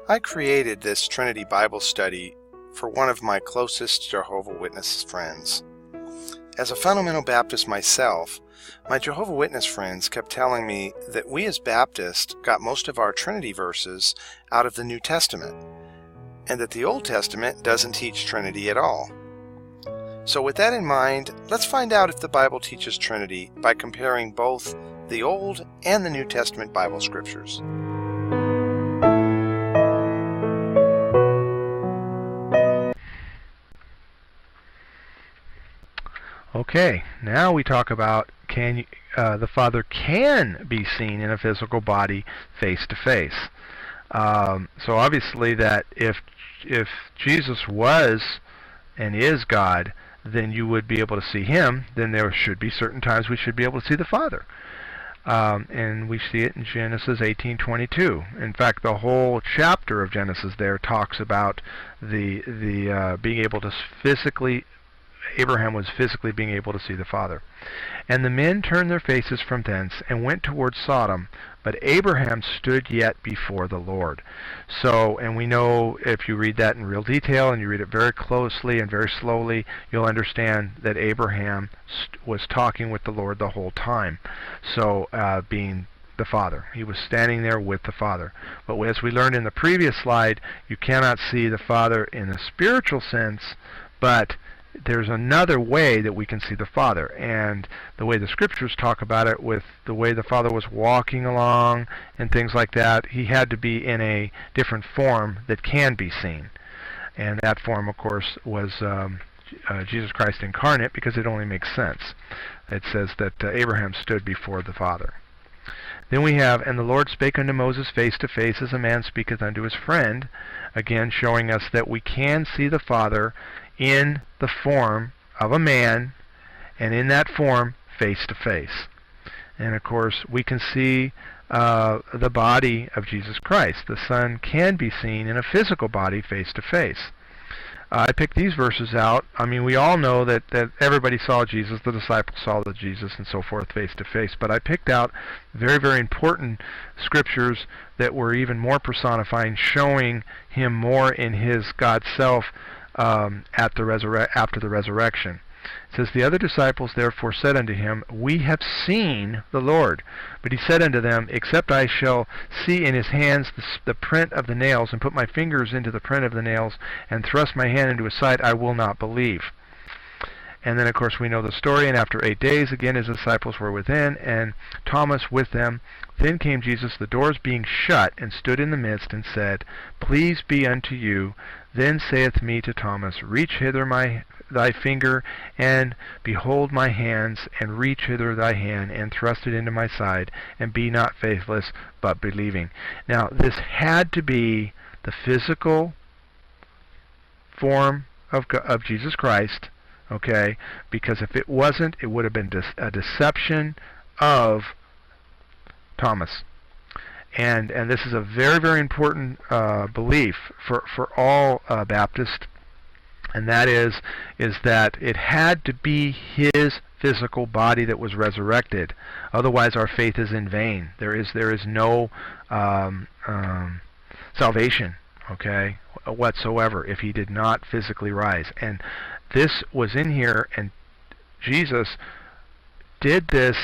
I created this Trinity Bible study for one of my closest Jehovah Witness friends. As a fundamental Baptist myself, my Jehovah Witness friends kept telling me that we as Baptists got most of our Trinity verses out of the New Testament, and that the Old Testament doesn't teach Trinity at all. So with that in mind, let's find out if the Bible teaches Trinity by comparing both the Old and the New Testament Bible scriptures. Okay, now we talk about the Father can be seen in a physical body face to face. So obviously that if Jesus was and is God, then you would be able to see him. Then there should be certain times we should be able to see the Father. And we see it in Genesis 18:22. In fact, the whole chapter of Genesis there talks about the being able to physically, Abraham was physically being able to see the Father. And the men turned their faces from thence and went towards Sodom, but Abraham stood yet before the Lord. So, and we know if you read that in real detail and you read it very closely and very slowly, you'll understand that Abraham was talking with the Lord the whole time. So, being the Father. He was standing there with the Father. But as we learned in the previous slide, you cannot see the Father in a spiritual sense, but there's another way that we can see the Father, and the way the scriptures talk about it, with the way the Father was walking along and things like that, he had to be in a different form that can be seen. And that form, of course, was Jesus Christ incarnate, because it only makes sense. It says that Abraham stood before the Father. Then we have, and the Lord spake unto Moses face to face, as a man speaketh unto his friend, again showing us that we can see the Father in the form of a man, and in that form face to face. And of course we can see the body of Jesus Christ. The Son can be seen in a physical body face to face. I picked these verses out. I mean, we all know that everybody saw Jesus, the disciples saw the Jesus, and so forth face to face. But I picked out very, very important scriptures that were even more personifying, showing him more in his God self after the resurrection. It says, the other disciples therefore said unto him, We have seen the Lord. But he said unto them, Except I shall see in his hands the print of the nails, and put my fingers into the print of the nails, and thrust my hand into his side, I will not believe. And then, of course, we know the story. And after 8 days, again his disciples were within, and Thomas with them. Then came Jesus, the doors being shut, and stood in the midst, and said, Peace be unto you. Then saith he to Thomas, Reach hither thy finger, and behold my hands, and reach hither thy hand, and thrust it into my side, and be not faithless, but believing. Now, this had to be the physical form of Jesus Christ, okay? Because if it wasn't, it would have been a deception of Thomas. And this is a very, very important belief for all Baptists, and that is that it had to be his physical body that was resurrected. Otherwise, our faith is in vain. There is no salvation, okay, whatsoever, if he did not physically rise. And this was in here, and Jesus did this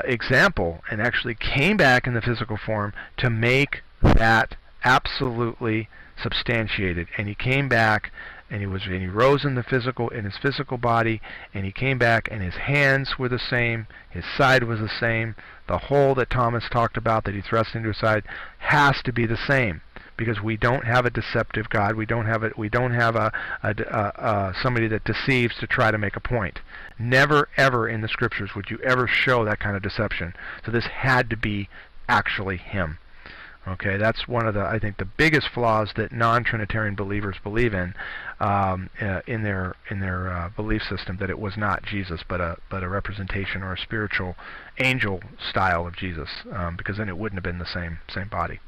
example and actually came back in the physical form to make that absolutely substantiated. And he came back, and he rose in his physical body, and he came back, and his hands were the same, his side was the same. The hole that Thomas talked about that he thrust into his side has to be the same, because we don't have a deceptive God. We don't have somebody that deceives to try to make a point. Never, ever in the scriptures would you ever show that kind of deception. So this had to be actually him. Okay, that's one of the, I think, the biggest flaws that non-Trinitarian believers believe in their belief system, that it was not Jesus, but a representation or a spiritual angel style of Jesus, because then it wouldn't have been the same body.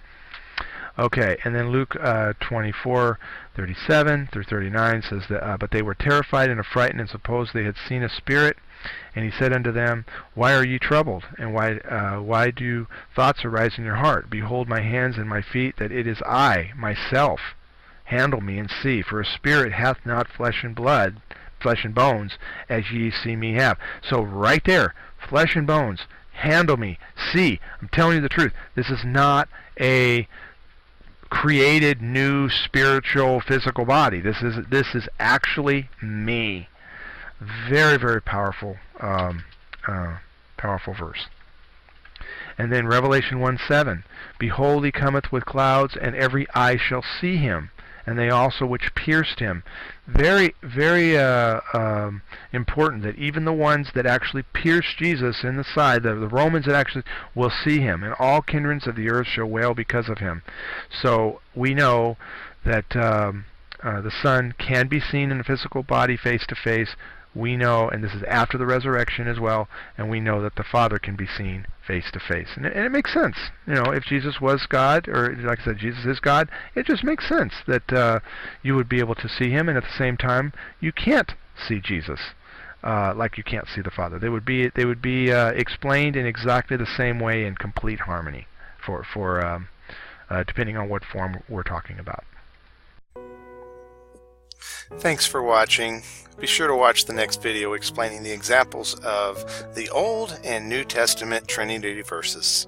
Okay, and then Luke 24:37 through 39 says that, but they were terrified and affrighted and supposed they had seen a spirit. And he said unto them, Why are ye troubled? And why do thoughts arise in your heart? Behold my hands and my feet, that it is I, myself. Handle me and see, for a spirit hath not flesh and bones, as ye see me have. So right there, flesh and bones, handle me, see. I'm telling you the truth. This is not a created new spiritual physical body. This is actually me. Very, very powerful powerful verse. And then Revelation 1:7, Behold, he cometh with clouds, and every eye shall see him, and they also which pierced him. Very, very important that even the ones that actually pierced Jesus in the side, the Romans that actually will see him, and all kindreds of the earth shall wail because of him. So we know that the Son can be seen in a physical body face to face. We know, and this is after the resurrection as well, and we know that the Father can be seen face to face. And it makes sense. You know, if Jesus was God, or like I said, Jesus is God, it just makes sense that you would be able to see him, and at the same time, you can't see Jesus like you can't see the Father. They would be explained in exactly the same way in complete harmony for depending on what form we're talking about. Thanks for watching. Be sure to watch the next video explaining the examples of the Old and New Testament Trinity Verses.